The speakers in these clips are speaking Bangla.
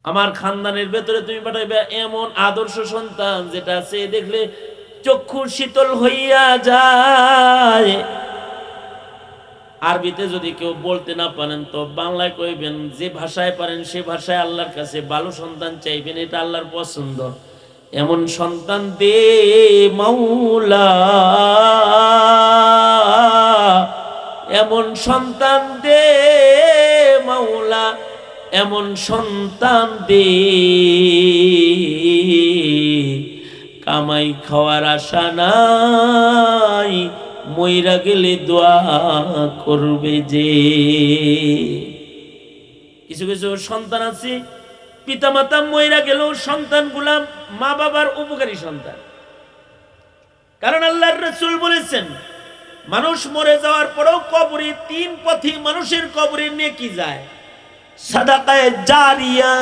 আমার খানদানের ভেতরে তুমি পাঠাইবে এমন আদর্শ সন্তান যেটা সে দেখলে চক্ষু শীতল হইয়া যায়। আরবিতে যদি কেউ বলতে না পারেন তো বাংলায় কইবেন, যে ভাষায় পারেন সে ভাষায় আল্লাহর কাছে ভালো সন্তান চাইবেন, এটা আল্লাহর পছন্দ। এমন সন্তান দে মাওলা, এমন সন্তান দে মাওলা, এমন সন্তান দে, কামাই খাওয়ার আশা নাই, মইরা গেলে দোয়া করবে যে। কিছু কিছু সন্তান আছে পিতা মাতা মইরা গেলেও সন্তানগুলা মা বাবার উপকারী সন্তান। কারণ আল্লাহর রাসূল বলেছেন, মানুষ মরে যাওয়ার পরেও কবরে তিন পথে মানুষের কবরে নেকি যায়। সাদাকায়ে জারিয়া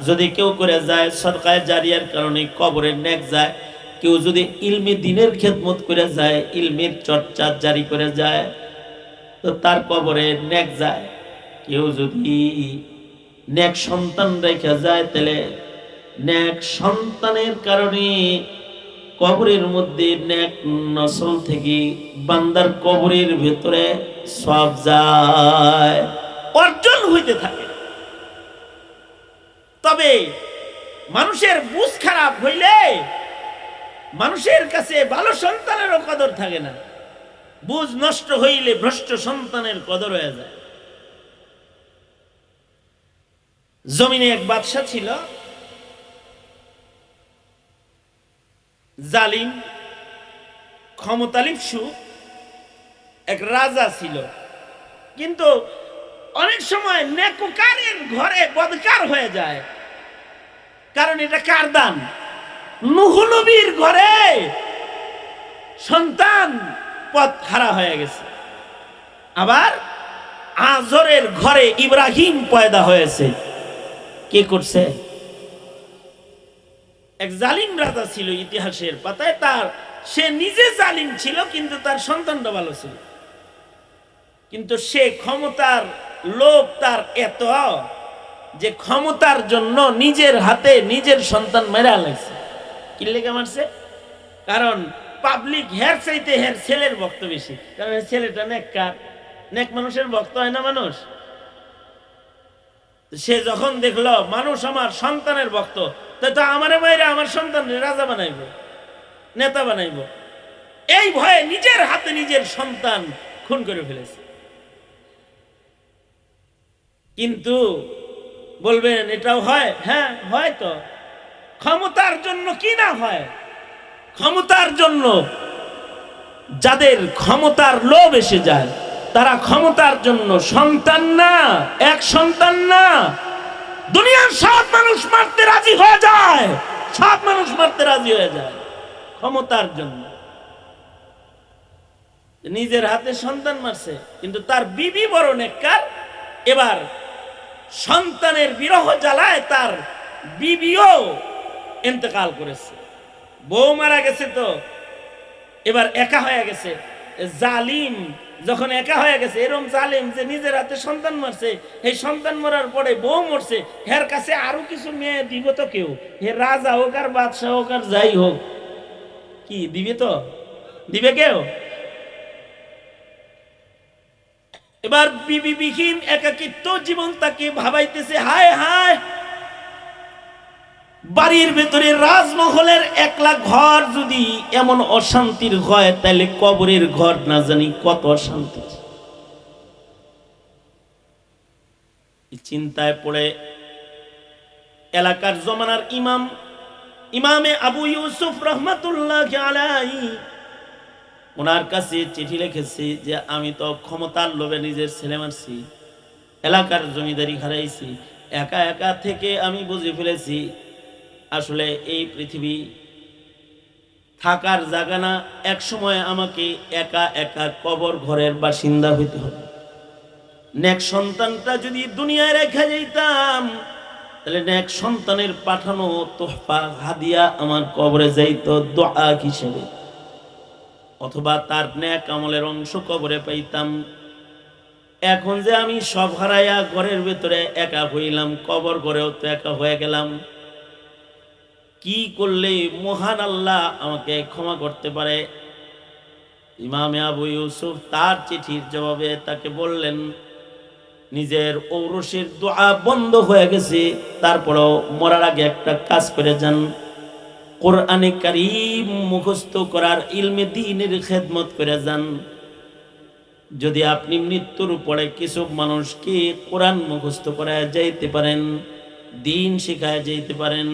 যদি কেউ করে যায়, সদকায়ে জারিয়ার কারণে কবরের নেক যায়। কেউ যদি ইলমে দ্বীনের খেদমত করে যায়, ইলমের চর্চা জারি করে যায়, তো তার কবরে নেক যায়। কেউ যদি নেক সন্তান রেখে যায়, তাহলে নেক সন্তানের কারণে কবরের মধ্যে নেক নসল থেকে বান্দার কবরের ভেতরে সব যায়, অর্জন হইতে থাকে। তবে মানুষের বুঝ খারাপ হইলে মানুষের কাছে ভালো সন্তানেরও কদর থাকে না। বুঝ নষ্ট হইলে ভ্রষ্ট সন্তানের কদর হয়ে যায়। জমিনে এক বাদশা ছিল, জালিম ক্ষমতালিপ্সু এক রাজা ছিল। কিন্তু অনেক সময় নেককারের ঘরে বদকার হয়ে যায়, কারণ এটা কার দান? নূহ নবীর ঘরে সন্তান পথ হারা হয়ে গেছে। আবার আজরের ঘরে ইব্রাহিম পয়দা হয়েছে। কে করছে? এক জালিম রাজা ছিল ইতিহাসের পাতায়। সে নিজে জালিম ছিল, কিন্তু তার সন্তানটা ভালো ছিল। কিন্তু সে ক্ষমতার লোভ তার এত যে ক্ষমতার জন্য নিজের হাতে নিজের সন্তান মেরা লাগছে। কি লেগে মারছে? কারণ পাবলিক হের চাইতে হের ছেলের ভক্ত বেশি। কারণ ছেলেটা নেককার, নেক মানুষের ভক্ত হয় না মানুষ। সে যখন দেখলো মানুষ আমার সন্তানের ভক্ত, তো আমারে মাইরা আমার সন্তানের রাজা বানাইব, নেতা বানাইব, এই ভয়ে নিজের হাতে নিজের সন্তান খুন করে ফেলেছে। কিন্তু বলবেন এটাও হয়? হ্যাঁ হয়। তো ক্ষমতার জন্য কি না হয়? ক্ষমতার জন্য যাদের ক্ষমতার লোভ এসে যায়, তারা ক্ষমতার জন্য সন্তান না, এক সন্তান না, দুনিয়ার সব মানুষ মারতে রাজি হয়ে যায়। সব মানুষ মারতে রাজি হয়ে যায় ক্ষমতার জন্য। নিজের হাতে সন্তান মারছে, কিন্তু তার বিবি বড় নেককার। এবার সন্তানের বিরহ জ্বালায় তার বিবিও ইন্তেকাল করেছে, বউ মারা গেছে। তো এবার একা হয়ে গেছে। জালিম যখন একা হয়ে গেছে, এরকম জালিম যে নিজের হাতে সন্তান মারছে, এই সন্তান মরার পরে বউ মরছে, হের কাছে আরো কিছু মেয়ে দিব তো কেউ? হে রাজা হোক আর বাদশাহ হোক আর যাই হোক, কি দিবে? তো দিবে কেউ? এবার বিবিবিহীন একাকিত্ব জীবন তাকে ভাবাইতেছে। হায় হায়, বাড়ির ভেতরে রাজমহলের একলা ঘর যদি এমন অশান্তির হয়, তাহলে কবরের ঘর না জানি কত অশান্তি। চিন্তায় পড়ে এলাকার জমানার ইমামে আবু ইউসুফ রহমাতুল্লাহ আলাইহি ওনার কাছে চিঠি লিখেছে যে আমি তো ক্ষমতার লোভে নিজের ছেলে মারছি, এলাকার জমিদারি হারাইছি, একা একা থেকে আমি বুঝে ফেলেছি আসলে এই পৃথিবী থাকার জায়গা না। এক সময় আমাকে একা একা কবর ঘরের বাসিন্দা হইতে হবে। নেক সন্তানটা যদি দুনিয়ায় রেখে যাইতাম, তাহলে নেক সন্তানের পাঠানো তোহফা হাদিয়া আমার কবরে যাইতো দোয়া হিসেবে, অথবা তার নেক আমলের অংশ কবরে পাইতাম। এখন যে আমি সব হারাইয়া ঘরের ভেতরে একা হইলাম, কবর ঘরেও তো একা হয়ে গেলাম, কি করলে মহান আল্লাহ আমাকে ক্ষমা করতে পারে? ইমামে আবু ইউসুফ তার চিঠির জবাবে তাকে বললেন, নিজের ঔরসের দোয়া বন্ধ হয়ে গেছে, তারপরেও মরার আগে একটা কাজ করে যান, কোরআনে কারীম মুখস্থ করার, ইলমে দ্বীনের খেদমত করে যান। যদি আপনি মৃত্যুর পরে কিছু মানুষকে কোরআন মুখস্থ করায় যাইতে পারেন, দ্বীন শেখায় যাইতে পারেন,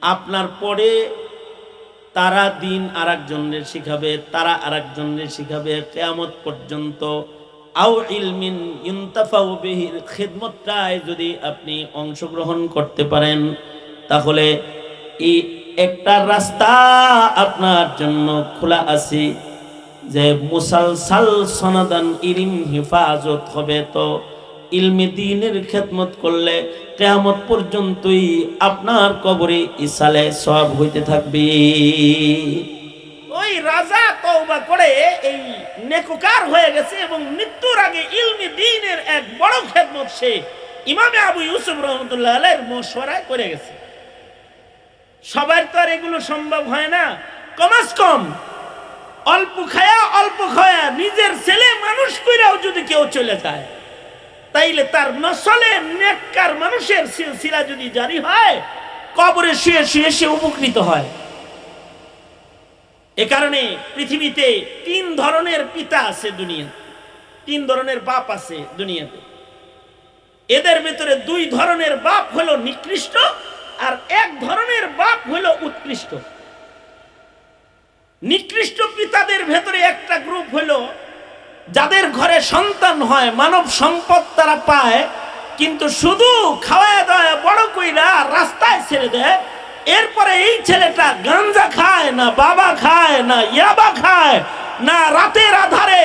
আপনার পরে তারা দ্বীন আরেকজনের শিখাবে, তারা আরেকজনের শিখাবে কিয়ামত পর্যন্ত। আও ইলমিন ইউনতাফাউ বিহির খিদমতটায় যদি আপনি অংশগ্রহণ করতে পারেন, তাহলে এই একটা রাস্তা আপনার জন্য খোলা আছে, যে মুসালসাল সনাদান ইলম হেফাজত হবে। তো ইলমে দ্বীনের খেদমত করলে কিয়ামত পর্যন্তই আপনার কবরে ইসালে সওয়াব হইতে থাকবে। ওই রাজা তওবা করে এই নেককার হয়ে গেছে এবং মৃত্যুর আগে ইলমে দ্বীনের এক বড় খেদমত সে ইমামে আবু ইউসুফ রাহমাতুল্লাহ আলাইহির মশওয়ারায় করে গেছে। সবার তো আর এগুলো সম্ভব হয় না। কমাস কম অল্প খায়া নিজের ছেলে মানুষ কইরাও যদি কেউ চলে যায়, তাইলে তার নসলে নেককার মানুষের সিলসিলা যদি জারি হয়, কবরে শুয়ে শুয়ে সে উপকৃত হয়। এ কারণে পৃথিবীতে 3 ধরনের পিতা আছে দুনিয়াতে, 3 ধরনের বাপ আছে দুনিয়াতে। এদের ভিতরে 2 ধরনের বাপ হলো নিকৃষ্ট, আর 1 ধরনের বাপ হলো উৎকৃষ্ট। নিকৃষ্ট পিতাদের ভেতরে একটা গ্রুপ হলো যাদের ঘরে সন্তান হয়, মানব সম্পদ তারা পায়, কিন্তু শুধু খাওয়ায় দাওয়ায় বড় কইরা রাস্তায় ছেড়ে দেয়। এরপরে এই ছেলেটা গাঞ্জা খায় না, বাবা খায় না, ইয়াবা খায় না, রাতের আধারে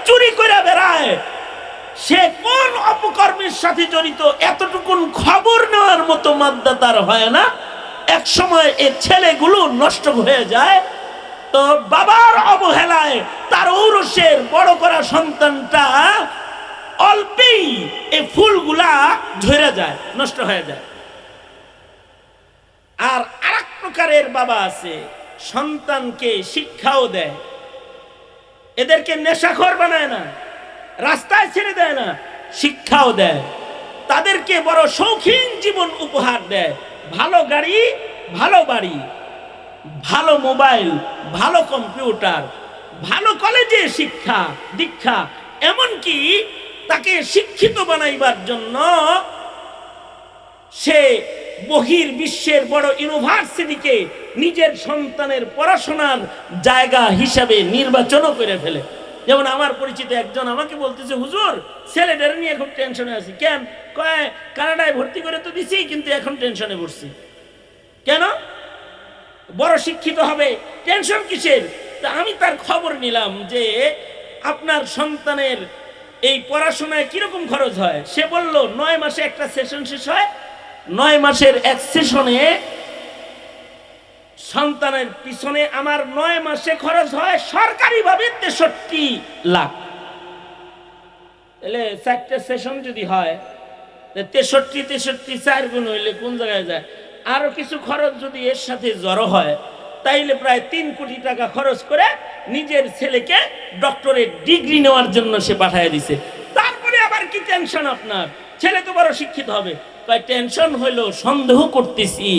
চুরি করে বেড়ায়, সে কোন অপকর্মের সাথে জড়িত এতটুকুন খবর নেওয়ার মতো মাদ্দা তার হয় না। এক সময় এই ছেলেগুলো নষ্ট হয়ে যায়। তো বাবার অবহেলায় তার ঔরসের বড় করা সন্তানটা অল্পেই এই ফুলগুলা ঝরে যায়, নষ্ট হয়ে যায়। আর আরেক প্রকারের বাবা আছে, সন্তানকে শিক্ষাও দেয়, এদেরকে নেশাখোর বানায় না, রাস্তায় ছেড়ে দেয় না, শিক্ষাও দেয়, তাদেরকে বড় শৌখিন জীবন উপহার দেয়, ভালো গাড়ি, ভালো বাড়ি, ভালো মোবাইল, ভালো কম্পিউটার, ভালো কলেজে শিক্ষা দীক্ষা, এমনকি তাকে শিক্ষিত বানাইবার জন্য সে বহির বিশ্বের বড় ইউনিভার্সিটিকে নিজের সন্তানের পড়াশোনার জায়গা হিসাবে নির্বাচনও করে ফেলে। যেমন আমার পরিচিত একজন আমাকে বলতেছে, হুজুর ছেলেদের নিয়ে খুব টেনশনে আছি। কেন? কয় কানাডায় ভর্তি করে তো দিছি, কিন্তু এখন টেনশনে পড়ছি। কেন? বড় শিক্ষিত হবে, টেনশন কিসের? তা আমি তার খবর নিলাম যে আপনার সন্তানের এই পড়াশোনায় কিরকম খরচ হয়। সে বলল 9 মাসে একটা সেশন শেষ হয়, 9 মাসের এক সেশনে সন্তানের পিছনে আমার 9 মাসে খরচ হয় সরকারিভাবে 63 লাখ। তাহলে 4টে সেশন যদি হয়, 63 4 গুণ হইলে কোন জায়গায় যায়? আরো কিছু খরচ যদি এর সাথে জড়ো হয়, তাইলে প্রায় 3 কোটি টাকা খরচ করে নিজের ছেলেকে ডক্টরেট ডিগ্রি নেওয়ার জন্য সে পাঠিয়ে দিছে। তারপরে আবার কি টেনশন আপনার? ছেলে তো বড় শিক্ষিত হবে। টেনশন হইলো সন্দেহ করতেছি,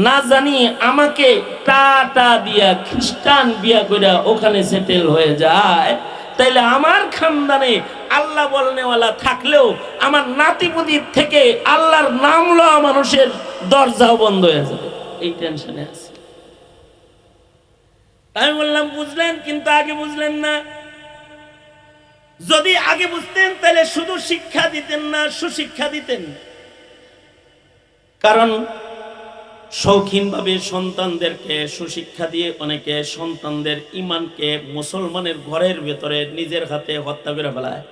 না জানি আমাকে টাটা দিয়া খ্রিস্টান বিয়া করে ওখানে সেটেল হয়ে যায়, তাইলে আমার খানদানে আল্লাহ বলনেওয়ালা থাকলেও আমার নাতিপুতির থেকে আল্লাহর নাম লওয়া মানুষের দরজাও বন্ধ হয়ে যাবে। এই টেনশনে আছে। আমি বললাম বুঝলেন, কিন্তু আগে বুঝলেন না। যদি আগে বুঝতেন তাহলে শুধু শিক্ষা দিতেন না, সুশিক্ষা দিতেন। কারণ শৌখিনভাবে সন্তানদেরকে সুশিক্ষা দিয়ে অনেকে সন্তানদের ইমানকে মুসলমানের ঘরের ভেতরে নিজের হাতে হত্যা করে ফেলায়।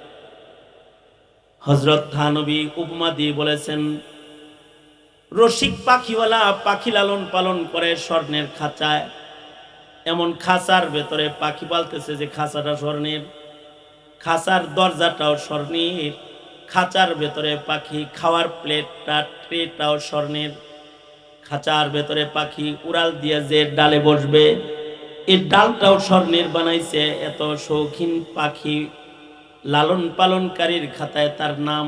হযরত থানবী উপমা দিয়ে বলেছেন, রসিক পাখিওয়ালা পাখি লালন পালন করে স্বর্ণের খাঁচায়, এমন খাঁচার ভেতরে পাখি পালতেছে যে খাঁচাটা স্বর্ণের। খাঁচার দরজাটাও স্বর্ণের, খাঁচার ভেতরে পাখি, খাওয়ার প্লেটটা ট্রেটাও স্বর্ণের, খাঁচার ভেতরে পাখি উড়াল দিয়ে যে ডালে বসবে এই ডালটাও স্বর্ণের বানাইছে। এত শৌখিন পাখি, লালন পালনকারীর খাতায় তার নাম,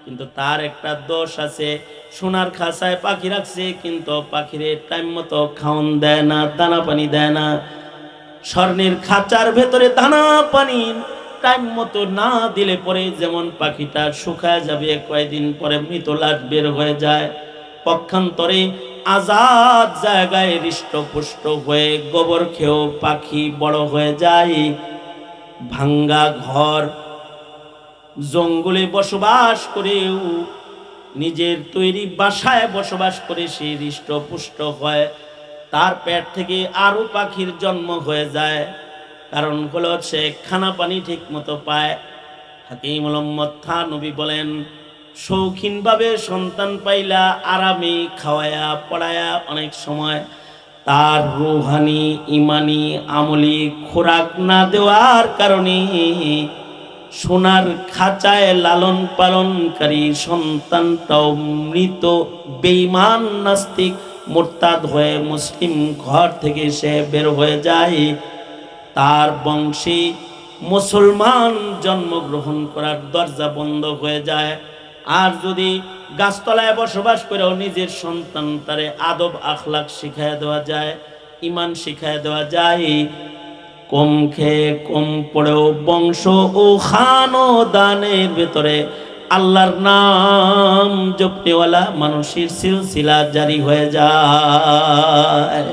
কিন্তু তার একটা দোষ আছে, সোনার খাঁচায় পাখি রাখছে কিন্তু পাখিরে টাইম মতো খাওন দেয় না, দানা পানি দেয় না। স্বর্ণের খাঁচার ভেতরে দানা পানি টাইম মতো না দিলে পরে যেমন পাখিটা শুকায় যাবে, কয়েকদিন পরে মৃত লাশ বের হয়ে যায়। পক্ষান্তরে আজাদ জায়গায় হৃষ্টপুষ্ট হয়ে গোবর খেয়েও পাখি বড় হয়ে যায়। ভাঙ্গা ঘর, জঙ্গলে বসবাস করেও, নিজের তৈরি বাসায় বসবাস করে সে হৃষ্টপুষ্ট হয়, তার পেট থেকে আরো পাখির জন্ম হয়ে যায়। কারণ হলো সে খানা পানি ঠিক মতো পায়। হাকিম মোহাম্মদ থানবী বলেন, শৌখিনভাবে সন্তান পাইলা আরামে খাওয়ায়া পড়ায়া অনেক সময় তার রুহানি ইমানি আমলি খোরাক না দেওয়ার কারণে সোনার খাঁচায় লালন পালনকারী সন্তানটাও মৃত বেঈমান নাস্তিক মুরতাদ হয়ে মুসলিম ঘর থেকে সে বের হয়ে যায়। তার বংশে মুসলমান জন্মগ্রহণ করার দরজা বন্ধ হয়ে যায়। আর যদি গাছতলায় বসবাস করেও নিজের সন্তান তারে আদব আখলাক শিখায় দেওয়া যায়, ইমান শিখায় দেওয়া যায়, কম খেয়ে কম পড়েও বংশ ও খানদানের ভেতরে আল্লাহর নাম জপনেওয়ালা মানুষের সিলসিলা জারি হয়ে যায়।